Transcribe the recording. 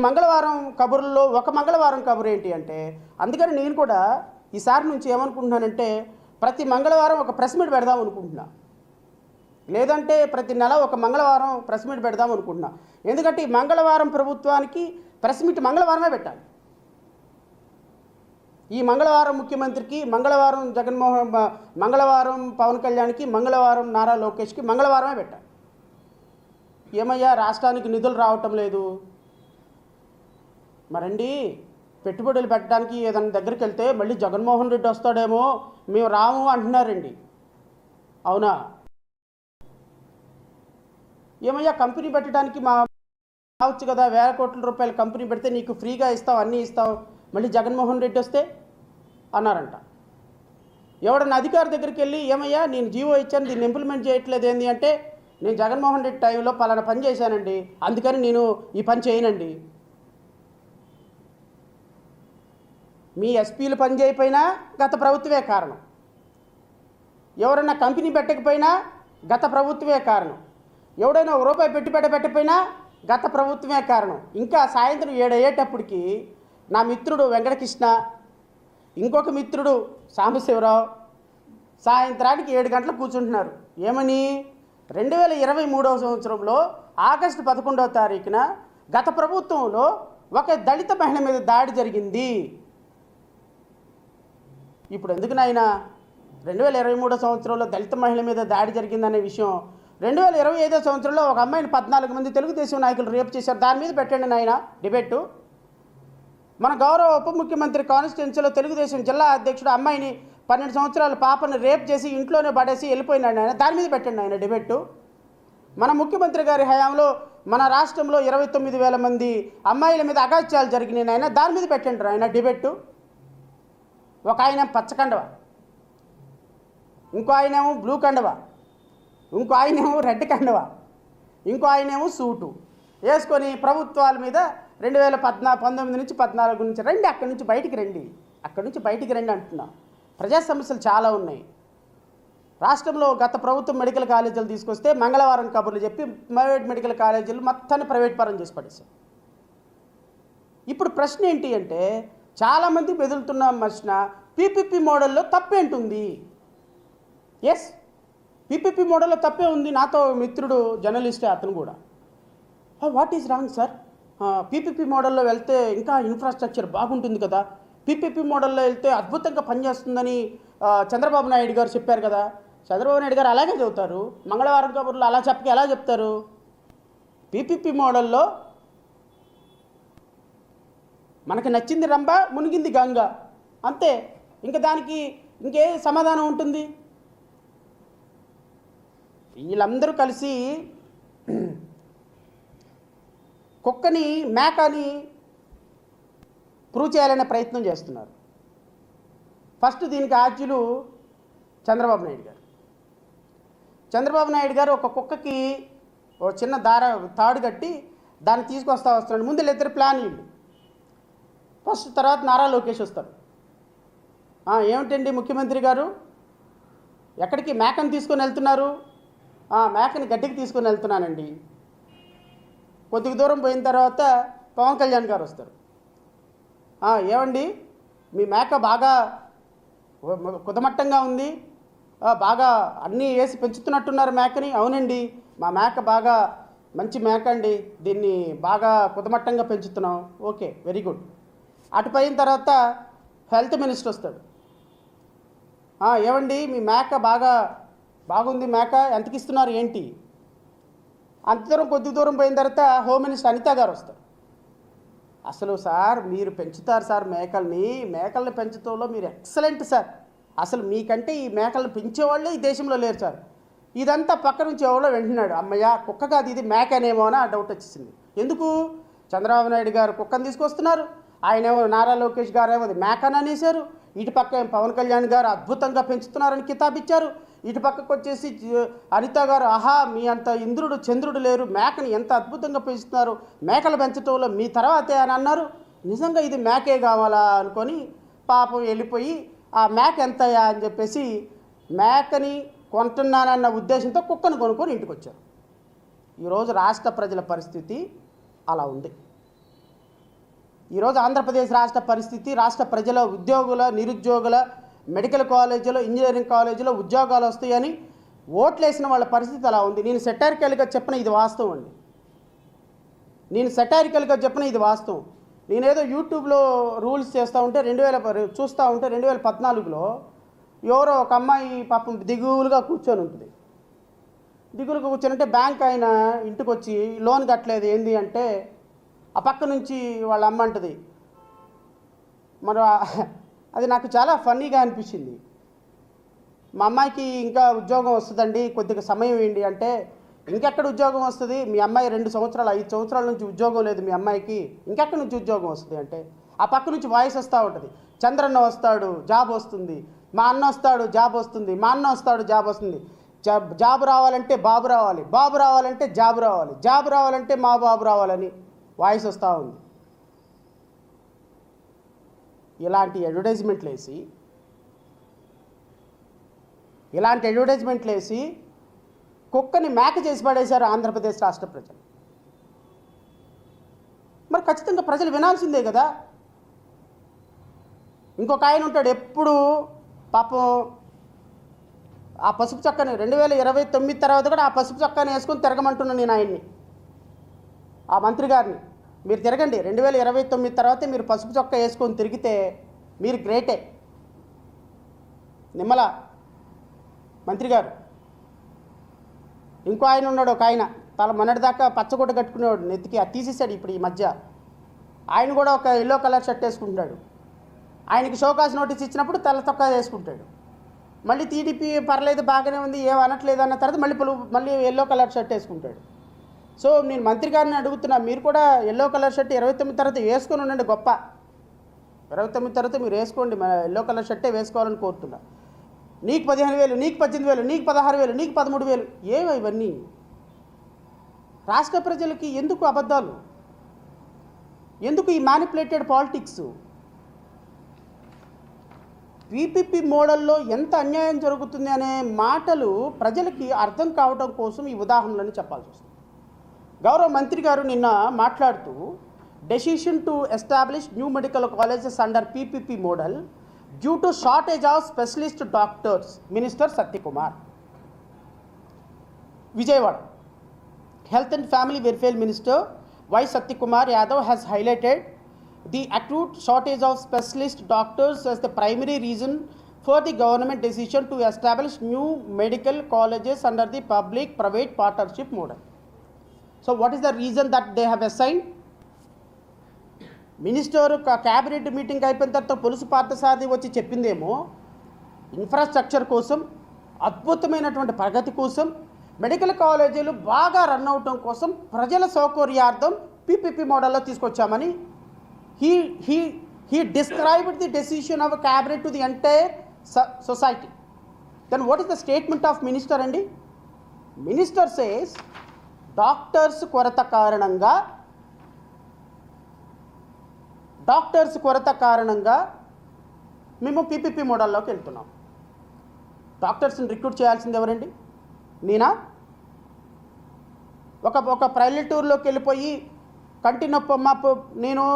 మంగళవారం కబుర్లో ఒక మంగళవారం కబురు ఏంటి అంటే, అందుకని నేను కూడా ఈసారి నుంచి ఏమనుకుంటున్నానంటే ప్రతి మంగళవారం ఒక ప్రెస్ మీట్ పెడదాం అనుకుంటున్నా, లేదంటే ప్రతి నెల ఒక మంగళవారం ప్రెస్ మీట్ పెడదాం అనుకుంటున్నా. ఎందుకంటే ఈ మంగళవారం ప్రభుత్వానికి ప్రెస్ మీట్ మంగళవారమే పెట్టాలి. ఈ మంగళవారం ముఖ్యమంత్రికి, మంగళవారం మంగళవారం పవన్ కళ్యాణ్కి, మంగళవారం నారా లోకేష్కి మంగళవారమే పెట్టాలి. ఏమయ్యా రాష్ట్రానికి నిధులు రావటం లేదు మరండి, పెట్టుబడులు పెట్టడానికి ఏదైనా దగ్గరికి వెళ్తే మళ్ళీ జగన్మోహన్ రెడ్డి వస్తాడేమో, మేము రాము అంటున్నారండి. అవునా? ఏమయ్యా కంపెనీ పెట్టడానికి కావచ్చు కదా, 1000 కోట్ల రూపాయల కంపెనీ పెడితే నీకు ఫ్రీగా ఇస్తాం, అన్నీ ఇస్తాం, మళ్ళీ జగన్మోహన్ రెడ్డి వస్తే అన్నారంట. ఎవడన్నా అధికారి దగ్గరికి వెళ్ళి ఏమయ్యా నేను జీవో ఇచ్చాను, దీన్ని ఇంప్లిమెంట్ చేయట్లేదు ఏంది అంటే, నేను జగన్మోహన్ రెడ్డి టైంలో పలానా పని చేశానండి, అందుకని నేను ఈ పని చేయనండి. మీ ఎస్పీలు పని చేయకపోయినా గత ప్రభుత్వమే కారణం, ఎవరన్నా కంపెనీ పెట్టకపోయినా గత ప్రభుత్వమే కారణం, ఎవడైనా ₹1 పెట్టకపోయినా గత ప్రభుత్వమే కారణం. ఇంకా సాయంత్రం 7 అయ్యేటప్పటికి నా మిత్రుడు వెంకటకృష్ణ, ఇంకొక మిత్రుడు సాంబశివరావు సాయంత్రానికి 7 గంటలకు కూర్చుంటున్నారు. ఏమని? 2023వ సంవత్సరంలో ఆగస్టు 11వ తారీఖున గత ప్రభుత్వంలో ఒక దళిత మహిళ మీద దాడి జరిగింది. ఇప్పుడు ఎందుకు నాయన 2023వ సంవత్సరంలో దళిత మహిళ మీద దాడి జరిగిందనే విషయం 2025వ సంవత్సరంలో ఒక అమ్మాయిని 14 మంది తెలుగుదేశం నాయకులు రేపు చేశారు, దాని మీద పెట్టండి నాయన డిబేటు. మన గౌరవ ఉప ముఖ్యమంత్రి కాన్స్టిట్యున్సీలో తెలుగుదేశం జిల్లా అధ్యక్షుడు అమ్మాయిని 12 సంవత్సరాల పాపను రేప్ చేసి ఇంట్లోనే పడేసి వెళ్ళిపోయినాడు ఆయన, దాని మీద పెట్టండి ఆయన డిబేటు. మన ముఖ్యమంత్రి గారి హయాంలో మన రాష్ట్రంలో 29,000 మంది అమ్మాయిల మీద అగాత్యాలు జరిగినాయి ఆయన, దాని మీద పెట్టండి ఆయన డిబేటు. ఒక ఆయన పచ్చ కండవ, ఇంకో ఆయనేమో బ్లూ కండవ, ఇంకో ఆయనేమో రెడ్ కండవ, ఇంకో ఆయనేమో సూటు వేసుకొని ప్రభుత్వాల మీద 2019 నుంచి 14 నుంచి రండి, అక్కడి నుంచి బయటికి రండి, అక్కడి నుంచి బయటికి రండి అంటున్నా. ప్రజా సమస్యలు చాలా ఉన్నాయి. రాష్ట్రంలో గత ప్రభుత్వం మెడికల్ కాలేజీలు తీసుకొస్తే మంగళవారం కబుర్లు చెప్పి ప్రైవేట్ మెడికల్ కాలేజీలు మొత్తాన్ని ప్రైవేట్ పరం చేసి పడేశారు. ఇప్పుడు ప్రశ్న ఏంటి అంటే, చాలామంది బెదులుతున్న ప్రశ్న, పీపీపీ మోడల్లో తప్పేంటుంది? ఎస్, పీపీపీ మోడల్లో తప్పే ఉంది. నాతో మిత్రుడు జర్నలిస్టే, అతను కూడా what is wrong sir, PPP మోడల్లో వెళ్తే ఇంకా ఇన్ఫ్రాస్ట్రక్చర్ బాగుంటుంది కదా, పీపీపీ మోడల్లో వెళ్తే అద్భుతంగా పనిచేస్తుందని చంద్రబాబు నాయుడు గారు చెప్పారు కదా. చంద్రబాబు నాయుడు గారు అలాగే చెబుతారు, మంగళవారం కబుర్లు అలా చెప్పక ఎలా చెప్తారు? పీపీపీ మోడల్లో మనకి నచ్చింది రంభ, మునిగింది గంగ, అంతే. ఇంకా దానికి ఇంకే సమాధానం ఉంటుంది? వీళ్ళందరూ కలిసి కుక్కని మేకని ప్రూవ్ చేయాలనే ప్రయత్నం చేస్తున్నారు. ఫస్ట్ దీనికి ఆద్యులు చంద్రబాబు నాయుడు గారు. చంద్రబాబు నాయుడు గారు ఒక కుక్కకి ఒక చిన్న తాడు కట్టి దాన్ని వస్తున్నాడు. ముందు వీళ్ళిద్దరు ప్లాన్ వీళ్ళు. ఫస్ట్ తర్వాత నారా లోకేష్ వస్తారు. ఏమిటండి ముఖ్యమంత్రి గారు, ఎక్కడికి మేకని తీసుకొని వెళ్తున్నారు? మేకని గడ్డికి తీసుకొని వెళ్తున్నానండి. కొద్దిగా దూరం పోయిన తర్వాత పవన్ కళ్యాణ్ గారు వస్తారు. ఏమండి మీ మేక బాగా కుదమట్టంగా ఉంది, బాగా అన్నీ వేసి పెంచుతున్నట్టున్నారు మేకని. అవునండి, మా మేక బాగా మంచి మేక అండి, దీన్ని బాగా కుదమట్టంగా పెంచుతున్నాం. Okay, very good. అటుపోయిన తర్వాత హెల్త్ మినిస్టర్ వస్తాడు. ఏమండి మీ మేక బాగుంది, మేక ఎంతకి ఇస్తున్నారు ఏంటి? అంత దూరం కొద్ది దూరం పోయిన తర్వాత హోమ్ మినిస్టర్ అనిత గారు వస్తారు. అసలు సార్ మీరు పెంచుతారు సార్ మేకల్ని పెంచడంలో మీరు ఎక్సలెంట్ సార్, అసలు మీకంటే ఈ మేకలను పెంచేవాళ్ళే ఈ దేశంలో లేరు సార్. ఇదంతా పక్క నుంచి ఎవరో వింటున్నాడు. అమ్మయ్య కుక్క కాదు ఇది మేకనేమో అని ఆ డౌట్ వచ్చేసింది. ఎందుకు? చంద్రబాబు నాయుడు గారు కుక్కను తీసుకొస్తున్నారు, ఆయనేమో నారా లోకేష్ గారు ఏమో మేకని అనేశారు, ఇటు పక్క పవన్ కళ్యాణ్ గారు అద్భుతంగా పెంచుతున్నారని కితాబ్ ఇచ్చారు, ఇటు పక్కకు వచ్చేసి అనిత గారు ఆహా మీ అంత ఇంద్రుడు చంద్రుడు లేరు, మేకని ఎంత అద్భుతంగా పెంచుతున్నారు, మేకలు పెంచడంలో మీ తర్వాతే అని అన్నారు. నిజంగా ఇది మేకే కావాలా అనుకొని పాపం వెళ్ళిపోయి ఆ మేక ఎంతయా అని చెప్పేసి మేకని కొంటున్నానన్న ఉద్దేశంతో కుక్కను కొనుక్కొని ఇంటికి వచ్చారు. ఈరోజు రాష్ట్ర ప్రజల పరిస్థితి అలా ఉంది. ఈరోజు ఆంధ్రప్రదేశ్ రాష్ట్ర పరిస్థితి, రాష్ట్ర ప్రజల, ఉద్యోగుల, నిరుద్యోగుల, మెడికల్ కాలేజీలో, ఇంజనీరింగ్ కాలేజీలో ఉద్యోగాలు వస్తాయని ఓట్లేసిన వాళ్ళ పరిస్థితి అలా ఉంది. నేను సెటారికల్గా చెప్పిన ఇది వాస్తవం అండి. ఇది వాస్తవం. నేనేదో యూట్యూబ్లో రూల్స్ చేస్తూ ఉంటే చూస్తూ ఉంటే 2014లో ఎవరో ఒక అమ్మాయి పాపం దిగులుగా కూర్చొని ఉంటుంది. కూర్చొని బ్యాంక్ ఆయన ఇంటికి వచ్చి లోన్ కట్టలేదు ఏంది అంటే, ఆ పక్క నుంచి వాళ్ళ అమ్మ అంటది. మరి అది నాకు చాలా ఫన్నీగా అనిపించింది. మా అమ్మాయికి ఇంకా ఉద్యోగం వస్తుందండి, కొద్దిగా సమయం ఏంటి అంటే, ఇంకెక్కడ ఉద్యోగం వస్తుంది, మీ అమ్మాయి 5 సంవత్సరాల నుంచి ఉద్యోగం లేదు మీ అమ్మాయికి, ఇంకెక్కడి నుంచి ఉద్యోగం వస్తుంది అంటే, ఆ పక్క నుంచి వాయిస్ వస్తూ ఉంటుంది. చంద్రన్న వస్తాడు జాబ్ వస్తుంది, మా అన్న వస్తాడు జాబ్ వస్తుంది, మా అన్న వస్తాడు జాబ్ వస్తుంది. జాబ్ రావాలంటే బాబు రావాలి, బాబు రావాలంటే జాబ్ రావాలి, జాబ్ రావాలంటే మా బాబు రావాలని వాయిస్ వస్తూ ఉంది. ఇలాంటి అడ్వర్టైజ్మెంట్లు వేసి కుక్కని మేక చేసి పడేశారు ఆంధ్రప్రదేశ్ రాష్ట్ర ప్రజలు. మరి ఖచ్చితంగా ప్రజలు వినాల్సిందే కదా. ఇంకొక ఆయన ఉంటాడు, ఎప్పుడు పాపం ఆ పసుపు చొక్కాని 2029 తర్వాత కూడా ఆ పసుపు చొక్కాని వేసుకొని తిరగమంటున్నాను నేను ఆయన్ని, ఆ మంత్రి గారిని. మీరు తిరగండి, 2029 తర్వాతే మీరు పసుపు చొక్కా వేసుకొని తిరిగితే మీరు గ్రేటే. నిమ్మల మంత్రి గారు. ఇంకో ఆయన ఉన్నాడు, ఒక ఆయన మొన్నటిదాకా పచ్చగుడ్డ కట్టుకునేవాడు, నెత్తికి అది తీసేసాడు ఇప్పుడు ఈ మధ్య. ఆయన కూడా ఒక ఎల్లో కలర్ షర్ట్ వేసుకుంటున్నాడు. ఆయనకి షోకాస్ నోటీస్ ఇచ్చినప్పుడు తెల్ల చొక్కా వేసుకుంటాడు. మళ్ళీ టీడీపీ పర్లేదు బాగానే ఉంది ఏం అనట్లేదు అన్న తర్వాత మళ్ళీ ఎల్లో కలర్ షర్ట్ వేసుకుంటాడు. సో నేను మంత్రి గారిని అడుగుతున్నా, మీరు కూడా ఎల్లో కలర్ షర్ట్ 29 తర్వాత వేసుకొని ఉండండి, గొప్ప. 29 తర్వాత మీరు వేసుకోండి, ఎల్లో కలర్ షర్టే వేసుకోవాలని కోరుతున్నా. నీకు 15,000, నీకు 18,000, నీకు 16,000, నీకు 13,000, ఏవో ఇవన్నీ. రాష్ట్ర ప్రజలకి ఎందుకు అబద్ధాలు, ఎందుకు ఈ మ్యానిపులేటెడ్ పాలిటిక్స్? పీపీపీ మోడల్లో ఎంత అన్యాయం జరుగుతుంది అనే మాటలు ప్రజలకి అర్థం కావడం కోసం ఈ ఉదాహరణలని చెప్పాల్సి వస్తుంది. గౌరవ మంత్రి గారు నిన్న మాట్లాడుతూ, decision to establish new medical colleges under PPP model due to shortage of specialist doctors, minister Satyakumar. Vijayawada Health and Family Welfare Minister Y. Satyakumar Yadav has highlighted the acute shortage of specialist doctors as the primary reason for the government decision to establish new medical colleges under the public-private partnership model. So what is the reason that they have assigned? Minister cabinet meeting అయిపోయిన తర్వాత పులుసు పార్థసారథి వచ్చి చెప్పిందేమో infrastructure కోసం, అద్భుతమైనటువంటి ప్రగతి కోసం, medical కాలేజీలు బాగా run అవటం కోసం, ప్రజల సౌకర్యార్థం పీపీపీ మోడల్లో తీసుకొచ్చామని he described the decision of a cabinet to the entire society. Then what is the statement of minister andi? Minister says doctors కొరత కారణంగా మేము పీపీపీ మోడల్లోకి వెళ్తున్నాం. డాక్టర్స్ని రిక్రూట్ చేయాల్సింది ఎవరండి? నేనా? ఒక పల్లెటూరులోకి వెళ్ళిపోయి కంటి నొప్పి నేను